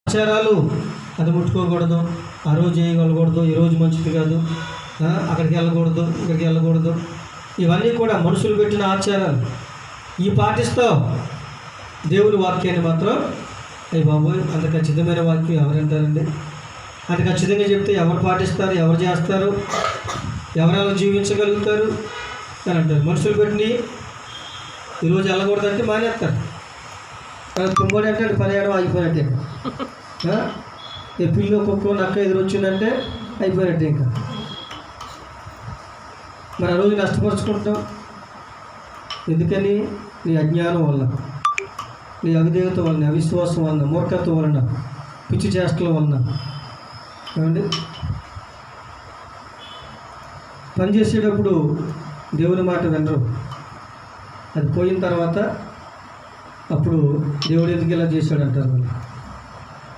ఆచారాలు అది ముట్టుకోకూడదు, ఆ రోజు చేయగలకూడదు, ఈరోజు మంచిది కాదు, అక్కడికి వెళ్ళకూడదు, ఇక్కడికి వెళ్ళకూడదు, ఇవన్నీ కూడా మనుషులు పెట్టిన ఆచారాలు. ఈ పాటిస్తావు దేవుని వాక్యాన్ని మాత్రం అయ్యి బాబోయ్ అంత ఖచ్చితమైన వాక్యం ఎవరంటారండి, అంత ఖచ్చితంగా చెప్తే ఎవరు పాటిస్తారు, ఎవరు చేస్తారు, ఎవరెలా జీవించగలుగుతారు అని అంటారు. మనుషులు పెట్టి ఈరోజు వెళ్ళకూడదంటే మానేస్తారు. తుంగోడు అంటే పర్యాణం అయిపోయినట్టే. పిల్లో కుక్కో నక్క ఎదురొచ్చిందంటే అయిపోయినట్టే. ఇంకా మరి ఆ రోజు నష్టపరుచుకుంటాం ఎందుకని? నీ అజ్ఞానం వల్ల, నీ అవిధేయత వలన, అవిశ్వాసం వలన, మూర్ఖత్వం వలన, పిచ్చి చేష్టల వలన. ఏమండి, పనిచేసేటప్పుడు దేవుని మాట వినరు. అది పోయిన తర్వాత అప్పుడు దేవుడు ఎందుకు ఇలా చేశాడు అంటారు వాళ్ళు.